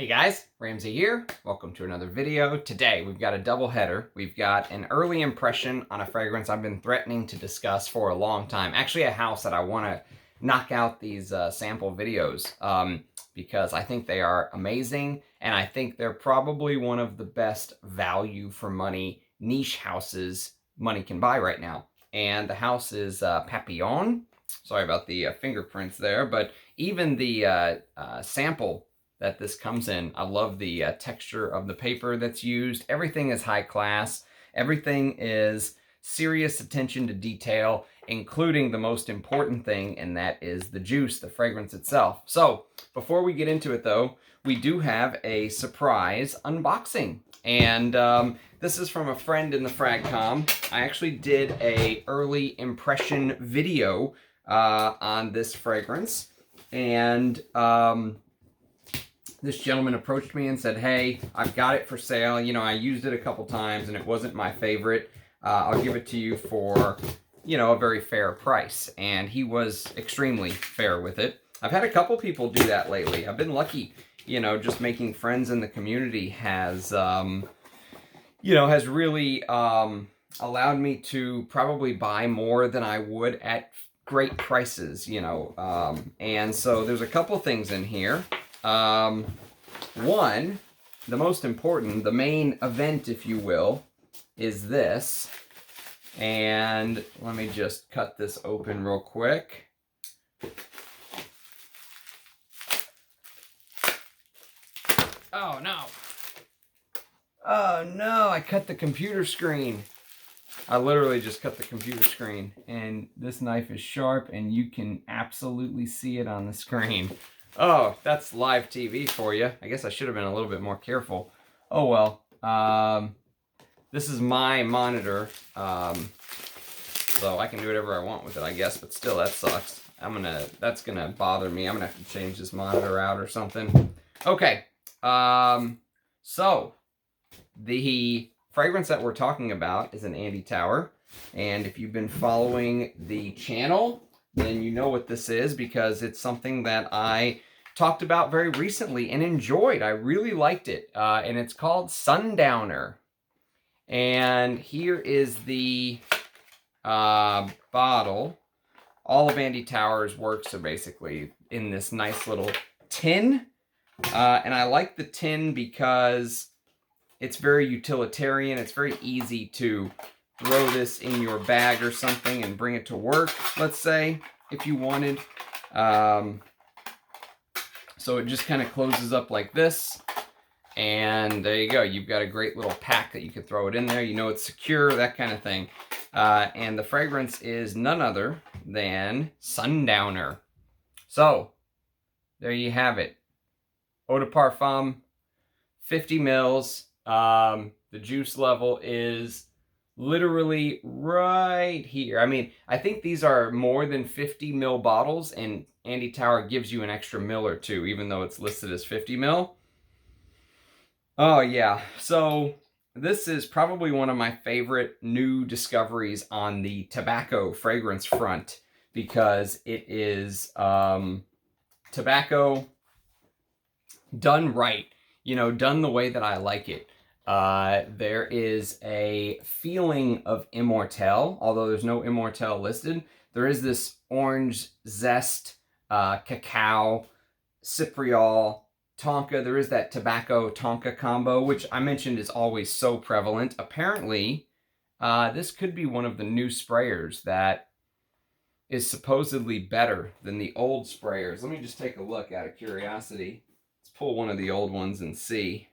Hey guys, Ramsey here. Welcome to another video. Today we've got a double header. We've got an early impression on a fragrance I've been threatening to discuss for a long time. Actually a house that I want to knock out these sample videos because I think they are amazing and I think they're probably one of the best value for money niche houses money can buy right now. And the house is Papillon. Sorry about the fingerprints there, but even the sample that this comes in. I love the texture of the paper that's used. Everything is high class. Everything is serious attention to detail, including the most important thing, and that is the juice, the fragrance itself. So before we get into it though, we do have a surprise unboxing. And this is from a friend in the Fragcom. I actually did a early impression video on this fragrance. And this gentleman approached me and said, hey, I've got it for sale. You know, I used it a couple times and it wasn't my favorite. I'll give it to you for, you know, a very fair price. And he was extremely fair with it. I've had a couple people do that lately. I've been lucky, you know, just making friends in the community has, you know, has really allowed me to probably buy more than I would at great prices, you know. And so there's a couple things in here. One, the most important, the main event, if you will, is this. And let me just cut this open real quick. Oh no. Oh no, I cut the computer screen. I literally just cut the computer screen. And this knife is sharp and you can absolutely see it on the screen. Oh, that's live TV for you. I guess I should have been a little bit more careful. Oh well. This is my monitor, so I can do whatever I want with it, I guess. But still, that sucks. That's gonna bother me. I'm gonna have to change this monitor out or something. Okay. So the fragrance that we're talking about is an Andy Tower, and if you've been following the channel, then you know what this is because it's something that I talked about very recently and enjoyed. I really liked it. And it's called Sundowner. And here is the bottle. All of Andy Tower's works are basically in this nice little tin. And I like the tin because it's very utilitarian. It's very easy to throw this in your bag or something and bring it to work, let's say, if you wanted. So it just kind of closes up like this. And there you go. You've got a great little pack that you could throw it in there. You know it's secure, that kind of thing. And the fragrance is none other than Sundowner. So there you have it. Eau de Parfum, 50 mils. The juice level is literally right here. I mean, I think these are more than 50 mil bottles, and Andy Tower gives you an extra mil or two, even though it's listed as 50 mil. Oh yeah, so this is probably one of my favorite new discoveries on the tobacco fragrance front because it is tobacco done right, you know, done the way that I like it. There is a feeling of immortelle, although there's no immortelle listed. There is this orange zest, cacao, cypriol, tonka. There is that tobacco tonka combo, which I mentioned is always so prevalent. Apparently, this could be one of the new sprayers that is supposedly better than the old sprayers. Let me just take a look out of curiosity. Let's pull one of the old ones and see.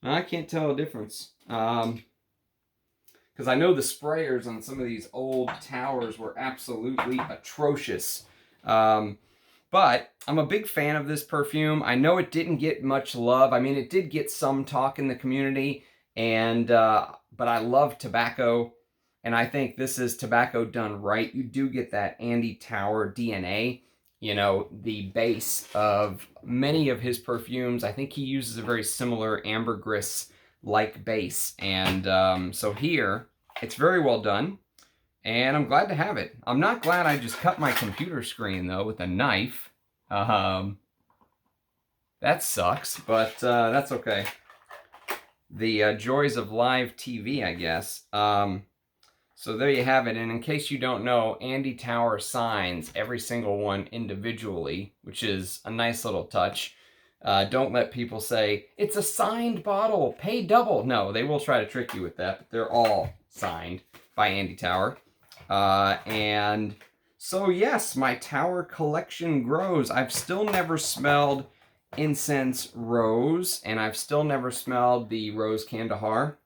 I can't tell a difference. Because I know the sprayers on some of these old towers were absolutely atrocious. But I'm a big fan of this perfume. I know it didn't get much love. I mean, it did get some talk in the community, and but I love tobacco, and I think this is tobacco done right. You do get that Andy Tower DNA. You know, the base of many of his perfumes. I think he uses a very similar ambergris-like base. And so here, it's very well done. And I'm glad to have it. I'm not glad I just cut my computer screen, though, with a knife. That sucks, but that's okay. The joys of live TV, I guess. So there you have it. And in case you don't know, Andy Tower signs every single one individually, which is a nice little touch. Don't let people say, it's a signed bottle, pay double. No, they will try to trick you with that, but they're all signed by Andy Tower. And so yes, my Tower collection grows. I've still never smelled incense rose, and I've still never smelled the rose Kandahar.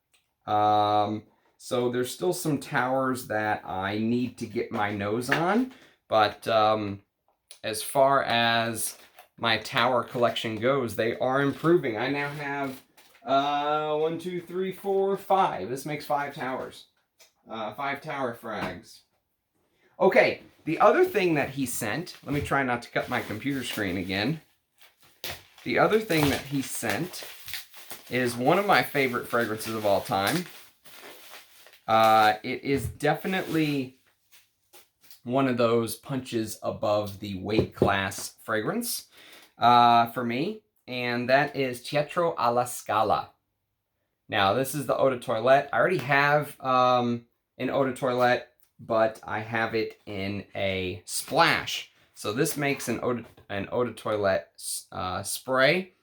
So there's still some Towers that I need to get my nose on, but as far as my Tower collection goes, they are improving. I now have 1, 2, 3, 4, 5. This makes 5 Towers. 5 Tower frags. Okay, the other thing that he sent, let me try not to cut my computer screen again. The other thing that he sent is one of my favorite fragrances of all time. It is definitely one of those punches above the weight class fragrance for me, and that is Teatro alla Scala. Now, this is the Eau de Toilette. I already have an Eau de Toilette, but I have it in a splash. So this makes an Eau de Toilette spray.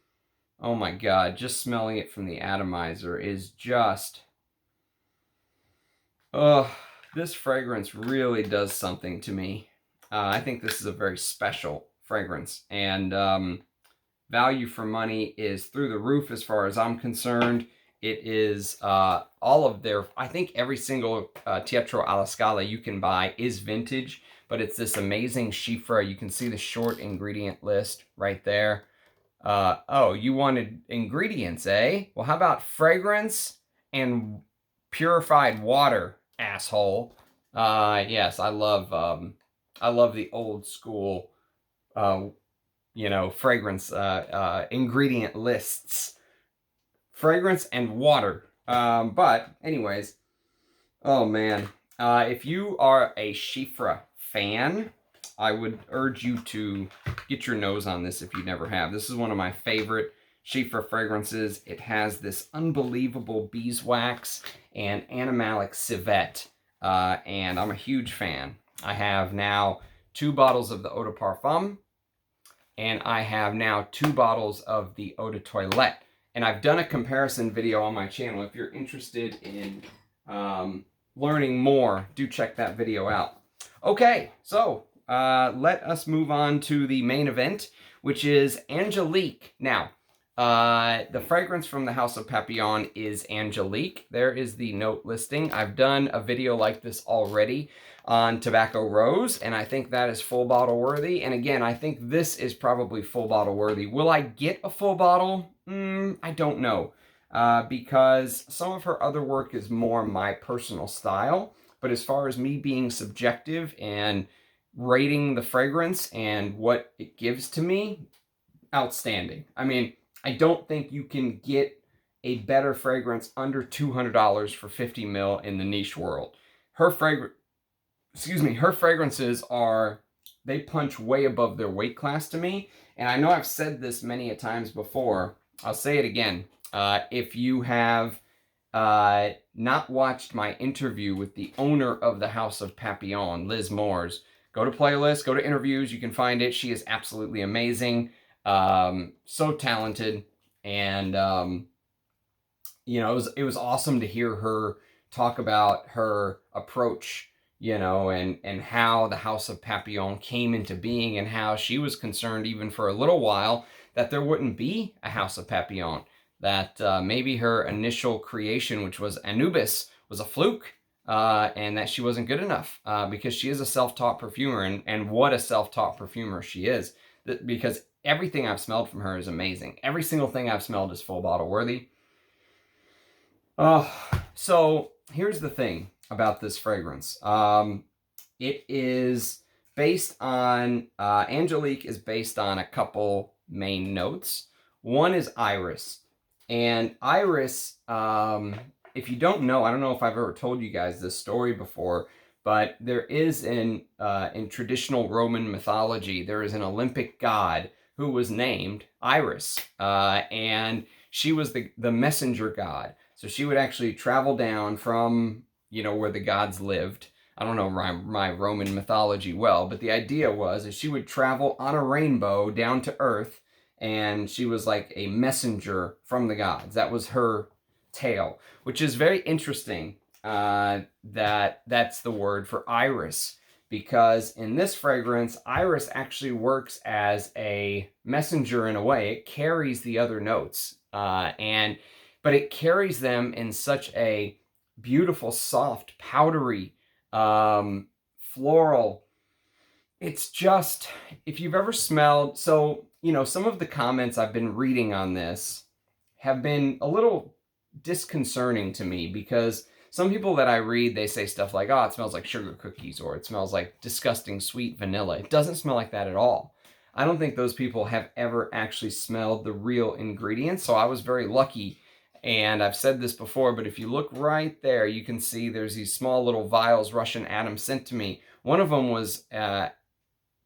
Oh my God, just smelling it from the atomizer is just... this fragrance really does something to me. I think this is a very special fragrance, and value for money is through the roof as far as I'm concerned. It is all of their, I think every single Teatro alla Scala you can buy is vintage, but it's this amazing Chiffre. You can see the short ingredient list right there. Oh, you wanted ingredients, eh? Well, how about fragrance and purified water, asshole? Yes, I love the old school, you know, fragrance ingredient lists. Fragrance and water. But anyways, oh man, if you are a Chiffre fan, I would urge you to get your nose on this if you never have. This is one of my favorite Chiffre fragrances. It has this unbelievable beeswax and animalic civet, and I'm a huge fan. I have now 2 bottles of the Eau de Parfum, and I have now 2 bottles of the Eau de Toilette. And I've done a comparison video on my channel. If you're interested in learning more, do check that video out. Okay, so let us move on to the main event, which is Angélique. Now, the fragrance from the House of Papillon is Angélique. There is the note listing. I've done a video like this already on Tobacco Rose, and I think that is full bottle worthy. And again, I think this is probably full bottle worthy. Will I get a full bottle? I don't know, because some of her other work is more my personal style. But as far as me being subjective and rating the fragrance and what it gives to me, outstanding. I mean, I don't think you can get a better fragrance under $200 for 50 ml in the niche world. Her fragrances are, they punch way above their weight class to me. And I know I've said this many a times before. I'll say it again. If you have not watched my interview with the owner of the House of Papillon, Liz Moores, go to playlist, go to interviews. You can find it. She is absolutely amazing. So talented. And, you know, it was awesome to hear her talk about her approach, you know, and how the House of Papillon came into being, and how she was concerned even for a little while that there wouldn't be a House of Papillon, that maybe her initial creation, which was Anubis, was a fluke, and that she wasn't good enough, because she is a self-taught perfumer, and what a self-taught perfumer she is, because everything I've smelled from her is amazing. Every single thing I've smelled is full bottle worthy. So here's the thing about this fragrance. It is based on, Angélique is based on a couple main notes. One is iris. And iris, if you don't know, I don't know if I've ever told you guys this story before, but there is in traditional Roman mythology, there is an Olympic god who was named Iris. And she was the messenger god. So she would actually travel down from, where the gods lived. I don't know my Roman mythology well, but the idea was she would travel on a rainbow down to Earth, and she was like a messenger from the gods. That was her tale, which is very interesting. That's the word for iris, because in this fragrance, iris actually works as a messenger in a way. It carries the other notes, but it carries them in such a beautiful, soft, powdery, floral. It's just, if you've ever smelled, so, some of the comments I've been reading on this have been a little disconcerting to me, because some people that I read, they say stuff like, oh, it smells like sugar cookies, or it smells like disgusting sweet vanilla. It doesn't smell like that at all. I don't think those people have ever actually smelled the real ingredients, so I was very lucky. And I've said this before, but if you look right there, you can see there's these small little vials Russian Adam sent to me. One of them was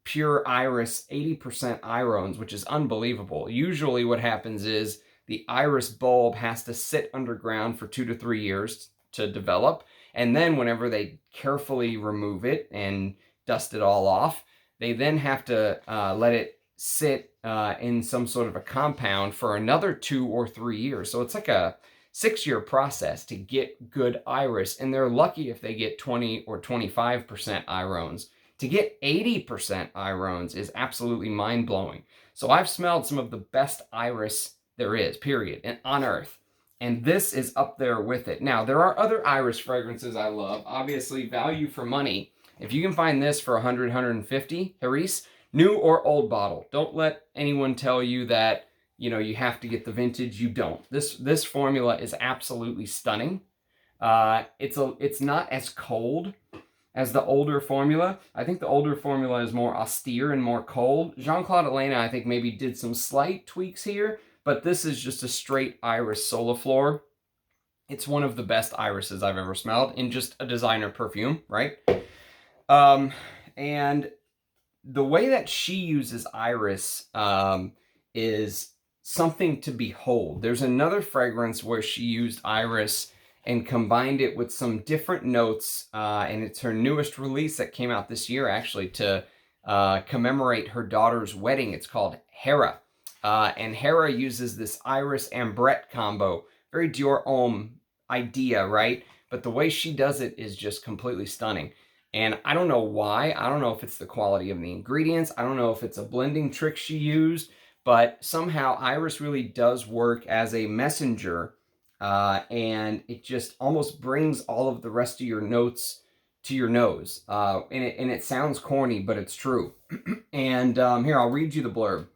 pure iris, 80% irones, which is unbelievable. Usually what happens is the iris bulb has to sit underground for 2 to 3 years to develop. And then whenever they carefully remove it and dust it all off, they then have to let it sit in some sort of a compound for another 2 or 3 years. So it's like a 6-year process to get good iris. And they're lucky if they get 20 or 25% irones. To get 80% irones is absolutely mind-blowing. So I've smelled some of the best iris there is, period, and on earth. And this is up there with it. Now, there are other iris fragrances I love. Obviously, value for money. If you can find this for 100, 150, Hera, new or old bottle. Don't let anyone tell you that, you have to get the vintage. You don't. This formula is absolutely stunning. It's not as cold as the older formula. I think the older formula is more austere and more cold. Jean-Claude Elena, I think, maybe did some slight tweaks here, but this is just a straight iris Soliflor. It's one of the best irises I've ever smelled in just a designer perfume, right? And the way that she uses iris is something to behold. There's another fragrance where she used iris and combined it with some different notes, and it's her newest release that came out this year, actually, to commemorate her daughter's wedding. It's called Hera, and Hera uses this iris ambrette combo. Very Dior Homme idea, right? But the way she does it is just completely stunning. And I don't know why. I don't know if it's the quality of the ingredients. I don't know if it's a blending trick she used, but somehow iris really does work as a messenger, and it just almost brings all of the rest of your notes to your nose. And it sounds corny, but it's true. And here, I'll read you the blurb.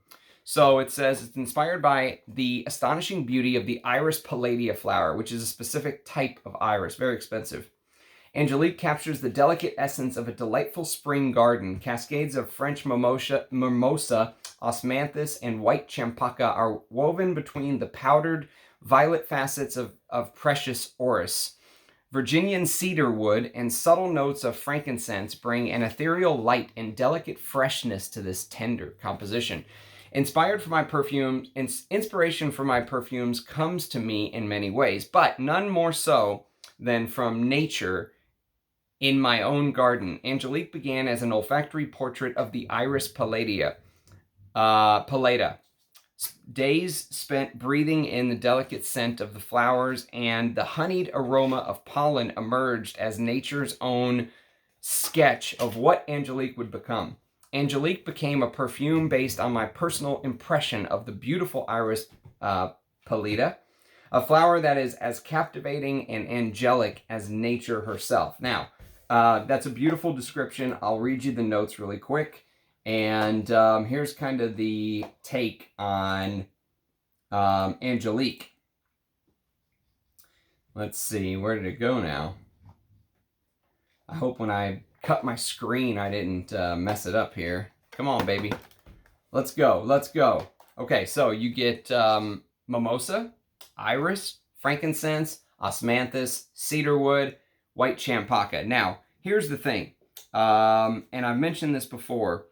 So it says, it's inspired by the astonishing beauty of the Iris palladia flower, which is a specific type of iris, very expensive. Angélique captures the delicate essence of a delightful spring garden. Cascades of French mimosa, osmanthus, and white champaca are woven between the powdered violet facets of precious orris. Virginian cedar wood and subtle notes of frankincense bring an ethereal light and delicate freshness to this tender composition. Inspiration for my perfumes comes to me in many ways, but none more so than from nature in my own garden. Angélique began as an olfactory portrait of the Iris pallida. Days spent breathing in the delicate scent of the flowers, and the honeyed aroma of pollen emerged as nature's own sketch of what Angélique would become. Angélique became a perfume based on my personal impression of the beautiful Iris pallida, a flower that is as captivating and angelic as nature herself. Now, that's a beautiful description. I'll read you the notes really quick. And here's kind of the take on Angélique. Let's see, where did it go now? I hope when I cut my screen I didn't mess it up here. Come on, baby. Let's go, let's go. Okay, so you get mimosa, iris, frankincense, osmanthus, cedarwood, white champaca. Now, here's the thing, and I've mentioned this before,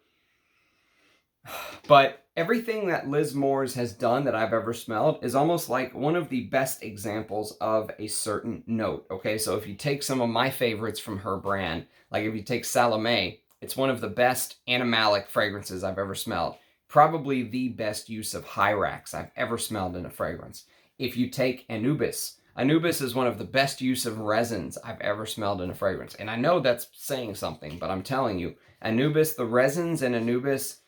but everything that Liz Moores has done that I've ever smelled is almost like one of the best examples of a certain note, okay? So if you take some of my favorites from her brand, like if you take Salome, it's one of the best animalic fragrances I've ever smelled. Probably the best use of hyrax I've ever smelled in a fragrance. If you take Anubis, Anubis is one of the best use of resins I've ever smelled in a fragrance. And I know that's saying something, but I'm telling you, Anubis, the resins in Anubis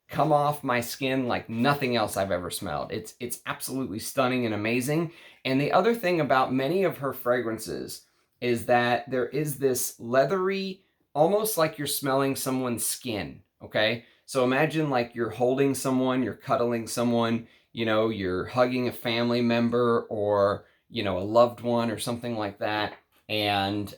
come off my skin like nothing else I've ever smelled. It's absolutely stunning and amazing. And the other thing about many of her fragrances is that there is this leathery, almost like you're smelling someone's skin, okay? So imagine like you're holding someone, you're cuddling someone, you know, you're hugging a family member or, you know, a loved one or something like that. And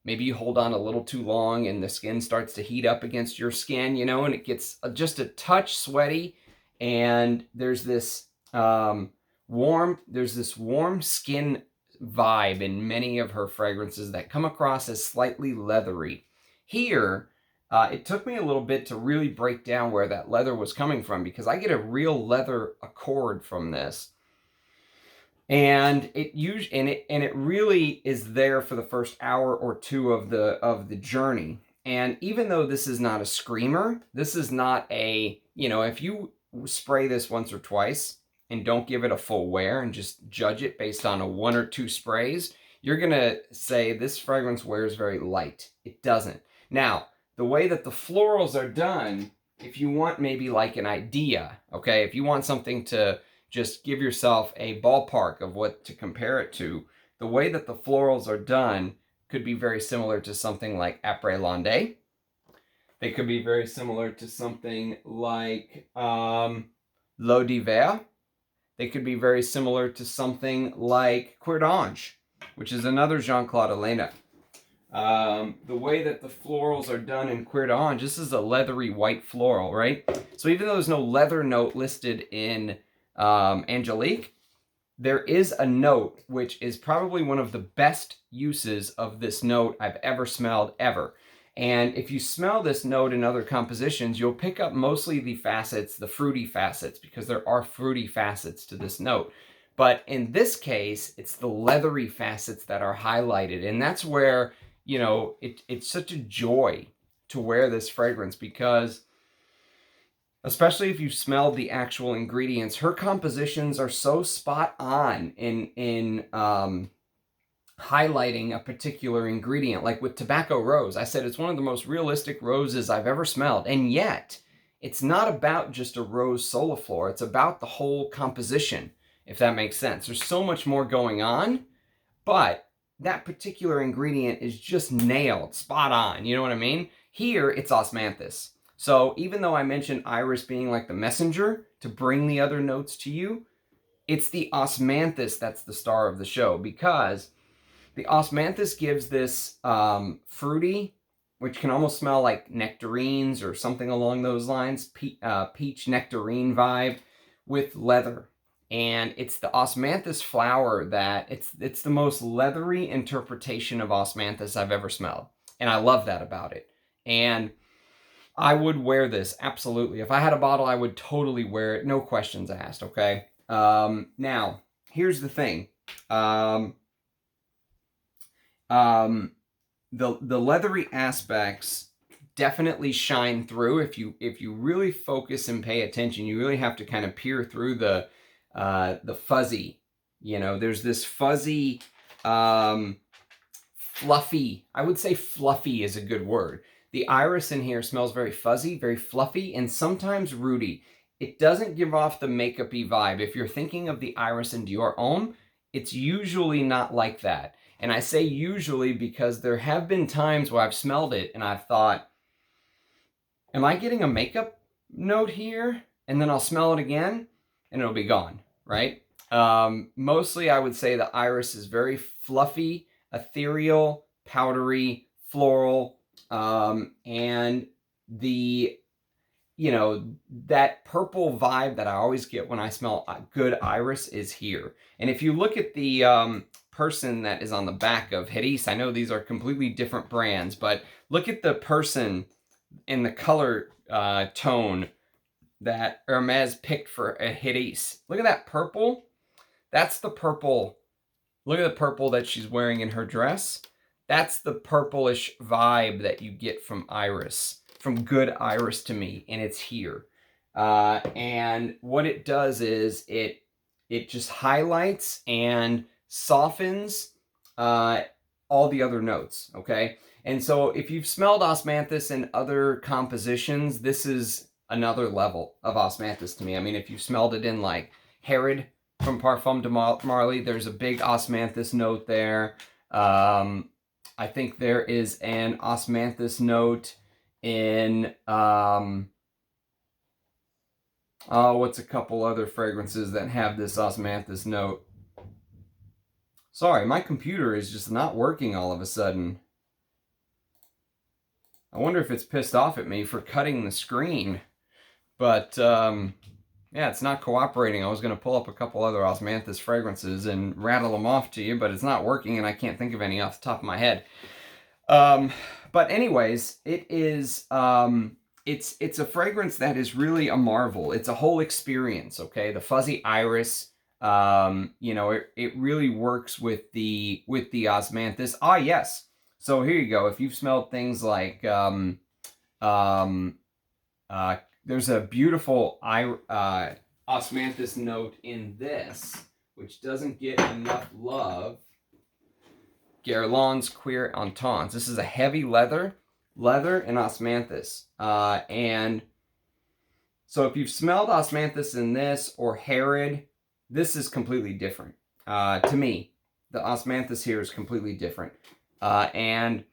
maybe you hold on a little too long and the skin starts to heat up against your skin, you know, and it gets just a touch sweaty. And there's this warm skin vibe in many of her fragrances that come across as slightly leathery. Here, it took me a little bit to really break down where that leather was coming from because I get a real leather accord from this. And it really is there for the first hour or two of the journey. And even though this is not a screamer, this is not a, you know, if you spray this once or twice and don't give it a full wear and just judge it based on a 1 or 2 sprays, you're gonna say this fragrance wears very light. It doesn't. Now, the way that the florals are done, if you want maybe like an idea, okay, if you want something to just give yourself a ballpark of what to compare it to, the way that the florals are done could be very similar to something like Après Landais. They could be very similar to something like L'Eau d'Hiver. They could be very similar to something like Cuir d'Ange, which is another Jean-Claude Elena. The way that the florals are done in Cuir d'Ange, this is a leathery white floral, right? So even though there's no leather note listed in Angélique, there is a note which is probably one of the best uses of this note I've ever smelled ever. And if you smell this note in other compositions, you'll pick up mostly the facets, the fruity facets, because there are fruity facets to this note. But in this case, it's the leathery facets that are highlighted. And that's where, you know, it's such a joy to wear this fragrance because, especially if you've smelled the actual ingredients, her compositions are so spot on in highlighting a particular ingredient. Like with Tobacco Rose, I said it's one of the most realistic roses I've ever smelled. And yet, it's not about just a rose soliflor. It's about the whole composition, if that makes sense. There's so much more going on, but that particular ingredient is just nailed, spot on. You know what I mean? Here, it's osmanthus. So even though I mentioned iris being like the messenger to bring the other notes to you, it's the osmanthus that's the star of the show because the osmanthus gives this fruity, which can almost smell like nectarines or something along those lines, peach nectarine vibe with leather. And it's the osmanthus flower that, it's the most leathery interpretation of osmanthus I've ever smelled. And I love that about it. And I would wear this, absolutely. If I had a bottle, I would totally wear it, no questions asked, okay? Now, here's the thing. The leathery aspects definitely shine through. If you really focus and pay attention, you really have to kind of peer through the fuzzy. You know, there's this fuzzy, fluffy. I would say fluffy is a good word. The iris in here smells very fuzzy, very fluffy, and sometimes rooty. It doesn't give off the makeup-y vibe. If you're thinking of the iris in Dior Homme, it's usually not like that. And I say usually because there have been times where I've smelled it and I've thought, am I getting a makeup note here? And then I'll smell it again and it'll be gone, right? Mostly I would say the iris is very fluffy, ethereal, powdery, floral, and the, you know, that purple vibe that I always get when I smell a good iris is here. And if you look at the person that is on the back of Hera, I know these are completely different brands, but look at the person in the color tone that Hermes picked for a Hera. Look at that purple. That's the purple. Look at the purple that she's wearing in her dress. That's the purplish vibe that you get from Iris, from good Iris to me, and it's here. And what it does is it just highlights and softens all the other notes, okay? And so if you've smelled osmanthus in other compositions, this is another level of osmanthus to me. I mean, if you've smelled it in like Hera from Parfum de Marly, there's a big osmanthus note there. I think there is an osmanthus note in, what's a couple other fragrances that have this osmanthus note? Sorry, my computer is just not working all of a sudden. I wonder if it's pissed off at me for cutting the screen. But, yeah, it's not cooperating. I was going to pull up a couple other osmanthus fragrances and rattle them off to you, but it's not working, and I can't think of any off the top of my head. But anyways, it is, it's a fragrance that is really a marvel. It's a whole experience, okay? The fuzzy iris, you know, it really works with the osmanthus. Ah, yes. So here you go. If you've smelled things like, there's a beautiful osmanthus note in this, which doesn't get enough love. Guerlain's Queer Entente. This is a heavy leather and osmanthus. And so if you've smelled osmanthus in this or Herod, this is completely different. To me, the osmanthus here is completely different. And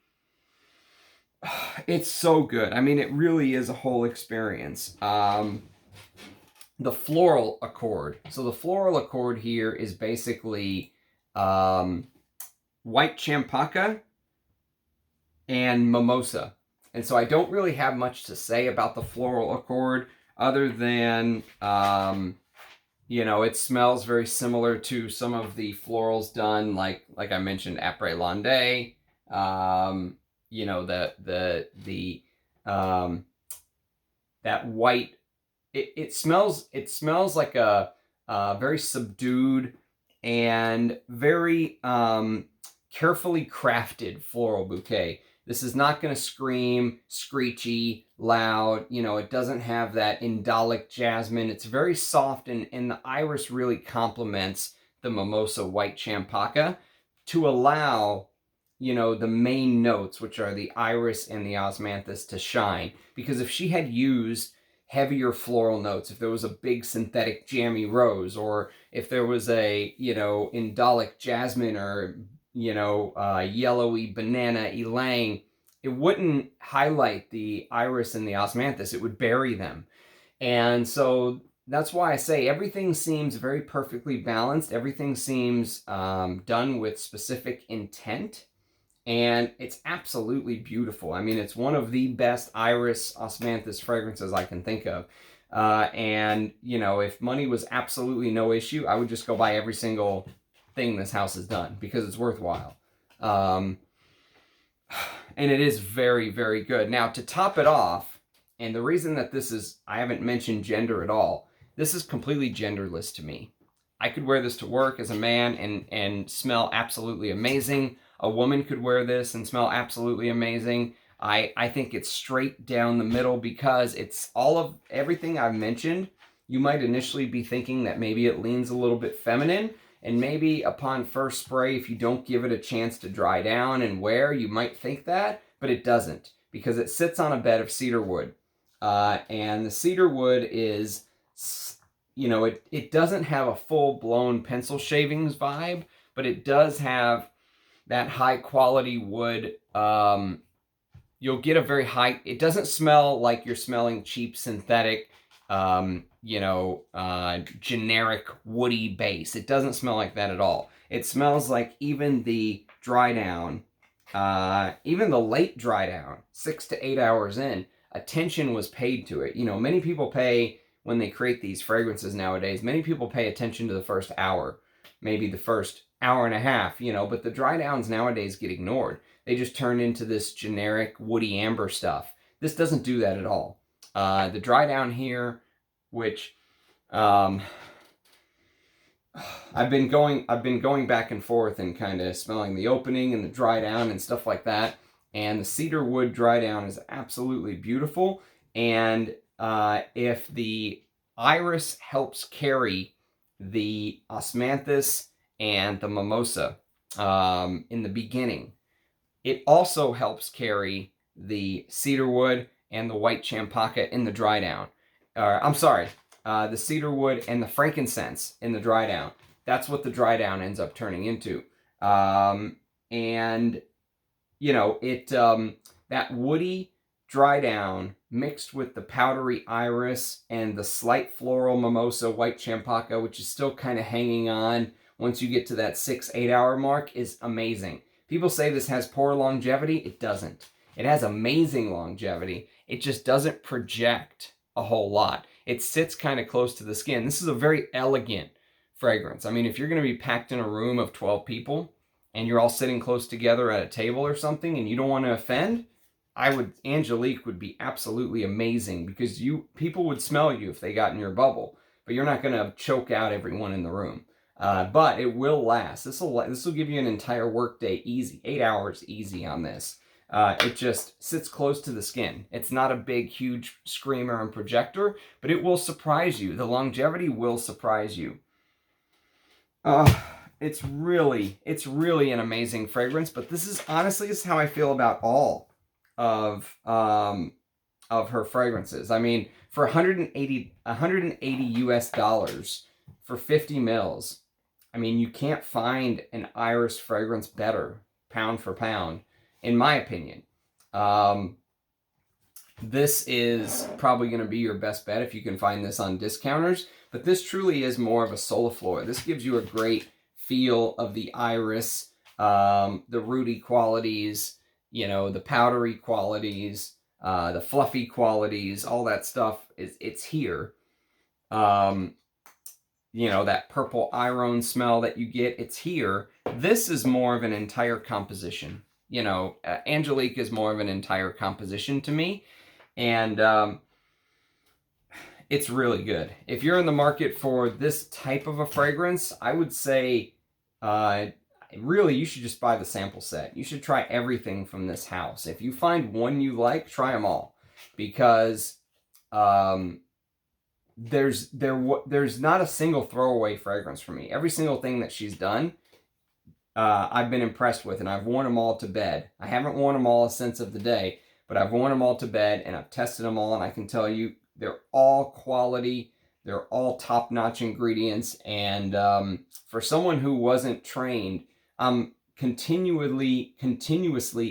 it's so good. I mean, it really is a whole experience. The Floral Accord. So the Floral Accord here is basically white champaca and mimosa. And so I don't really have much to say about the Floral Accord other than, you know, it smells very similar to some of the florals done, like I mentioned, Après Landais. You know, that white, it smells like a very subdued and very carefully crafted floral bouquet. This is not going to scream, screechy, loud. You know, it doesn't have that indolic jasmine. It's very soft, and the iris really complements the mimosa white champaca to allow, you know, the main notes, which are the iris and the osmanthus, to shine. Because if she had used heavier floral notes, if there was a big synthetic jammy rose, or if there was a, you know, indolic jasmine, or, you know, yellowy banana ylang, it wouldn't highlight the iris and the osmanthus. It would bury them. And so that's why I say everything seems very perfectly balanced. Everything seems done with specific intent. And it's absolutely beautiful. I mean, it's one of the best iris osmanthus fragrances I can think of. And, you know, if money was absolutely no issue, I would just go buy every single thing this house has done because it's worthwhile. And it is very, very good. Now, to top it off, and the reason that this is, I haven't mentioned gender at all, this is completely genderless to me. I could wear this to work as a man and smell absolutely amazing. A woman could wear this and smell absolutely amazing. I think it's straight down the middle because it's all of everything I've mentioned. You might initially be thinking that maybe it leans a little bit feminine, and maybe upon first spray, if you don't give it a chance to dry down and wear, you might think that, but it doesn't, because it sits on a bed of cedar wood. And the cedar wood is, you know, it doesn't have a full-blown pencil shavings vibe, but it does have that high quality wood. You'll get a very high, it doesn't smell like you're smelling cheap synthetic, you know, generic woody base. It doesn't smell like that at all. It smells like even the dry down, even the late dry down, 6 to 8 hours in, attention was paid to it. You know, many people pay, when they create these fragrances nowadays, many people pay attention to the first hour, maybe the first hour and a half, you know, but the dry downs nowadays get ignored. They just turn into this generic woody amber stuff. This doesn't do that at all. The dry down here which I've been going back and forth and kind of smelling the opening and the dry down and stuff like that. And the cedar wood dry down is absolutely beautiful. And if the iris helps carry the osmanthus and the mimosa in the beginning, it also helps carry the cedar wood and the white champaca in the dry down. I'm sorry, the cedar wood and the frankincense in the dry down. That's what the dry down ends up turning into. And, you know, that woody dry down mixed with the powdery iris and the slight floral mimosa white champaca, which is still kind of hanging on once you get to that 6-8 hour mark, is amazing. People say this has poor longevity. It doesn't. It has amazing longevity. It just doesn't project a whole lot. It sits kind of close to the skin. This is a very elegant fragrance. I mean, if you're going to be packed in a room of 12 people and you're all sitting close together at a table or something and you don't want to offend, Angélique would be absolutely amazing, because people would smell you if they got in your bubble, but you're not going to choke out everyone in the room. But it will last. This will give you an entire workday easy, 8 hours easy on this. It just sits close to the skin. It's not a big, huge screamer and projector, but it will surprise you. The longevity will surprise you. It's really an amazing fragrance, but this is how I feel about all of her fragrances. I mean, for $180 US for 50 mils, I mean, you can't find an iris fragrance better, pound for pound, in my opinion. This is probably going to be your best bet if you can find this on discounters, but this truly is more of a soliflor. This gives you a great feel of the iris, the rooty qualities, you know, the powdery qualities, the fluffy qualities, all that stuff it's here. You know, that purple iron smell that you get, it's here. This is more of an entire composition. You know, Angélique is more of an entire composition to me. And it's really good. If you're in the market for this type of a fragrance, I would say, really, you should just buy the sample set. You should try everything from this house. If you find one you like, try them all. Because there's not a single throwaway fragrance for me. Every single thing that she's done, I've been impressed with, and I've worn them all to bed. I haven't worn them all a sense of the day, but I've worn them all to bed, and I've tested them all, and I can tell you they're all quality. They're all top-notch ingredients, and for someone who wasn't trained, I'm continuously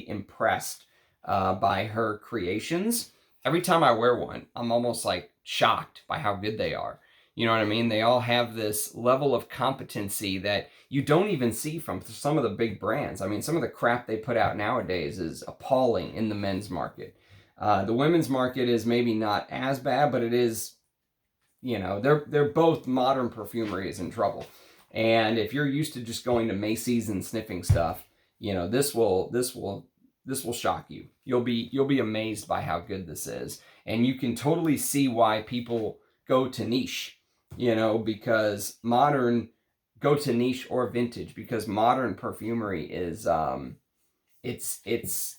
impressed by her creations. Every time I wear one, I'm almost like shocked by how good they are. You know what I mean? They all have this level of competency that you don't even see from some of the big brands. I mean, some of the crap they put out nowadays is appalling in the men's market. The women's market is maybe not as bad, but it is, you know, they're both. Modern perfumery is in trouble. And if you're used to just going to Macy's and sniffing stuff, you know, this will shock you. You'll be amazed by how good this is. And you can totally see why people go to niche, you know, because go to niche or vintage, because modern perfumery is, it's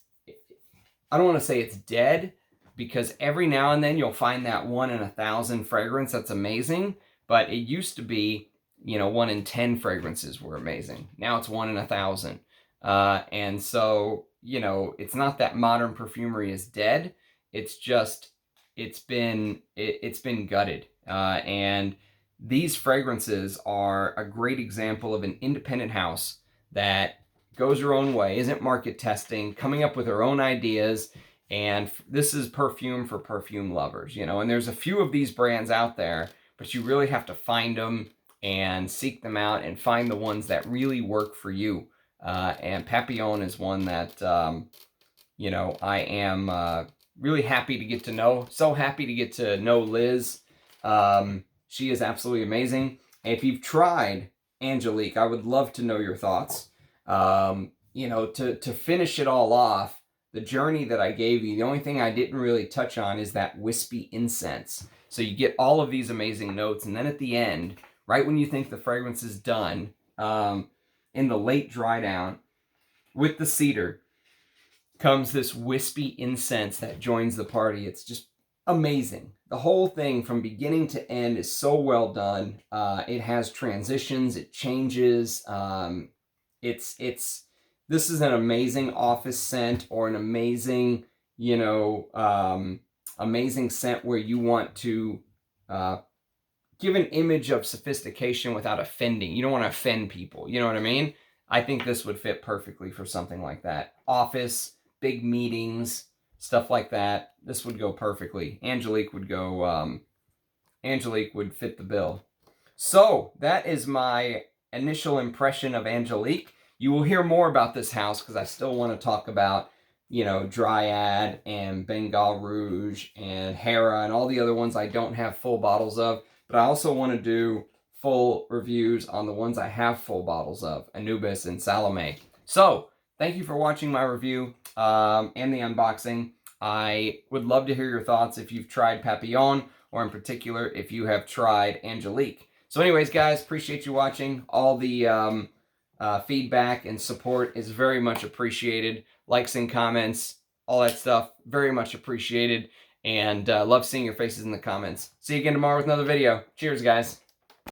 I don't want to say it's dead, because every now and then you'll find that 1 in 1,000 fragrance that's amazing, but it used to be, you know, 1 in 10 fragrances were amazing. Now it's 1 in 1,000. And so, you know, it's not that modern perfumery is dead. It's just, it's been gutted. And these fragrances are a great example of an independent house that goes her own way, isn't market testing, coming up with her own ideas. And this is perfume for perfume lovers, you know, and there's a few of these brands out there, but you really have to find them and seek them out and find the ones that really work for you. And Papillon is one that, you know, I am really happy to get to know. So happy to get to know Liz. She is absolutely amazing. And if you've tried Angélique, I would love to know your thoughts. You know, to finish it all off, the journey that I gave you, the only thing I didn't really touch on is that wispy incense. So you get all of these amazing notes, and then at the end, right when you think the fragrance is done, in the late dry down, with the cedar, comes this wispy incense that joins the party. It's just amazing. The whole thing from beginning to end is so well done. It has transitions, it changes. This is an amazing office scent, or an amazing, you know, amazing scent where you want to give an image of sophistication without offending. You don't want to offend people. You know what I mean? I think this would fit perfectly for something like that. Office, big meetings, stuff like that. This would go perfectly. Angélique would go, Angélique would fit the bill. So that is my initial impression of Angélique. You will hear more about this house because I still want to talk about, you know, Dryad and Bengal Rouge and Hera and all the other ones I don't have full bottles of. But I also want to do full reviews on the ones I have full bottles of, Anubis and Salome. So, thank you for watching my review and the unboxing. I would love to hear your thoughts if you've tried Papillon, or in particular, if you have tried Angélique. So anyways, guys, appreciate you watching. All the feedback and support is very much appreciated. Likes and comments, all that stuff, very much appreciated. And love seeing your faces in the comments. See you again tomorrow with another video. Cheers, guys.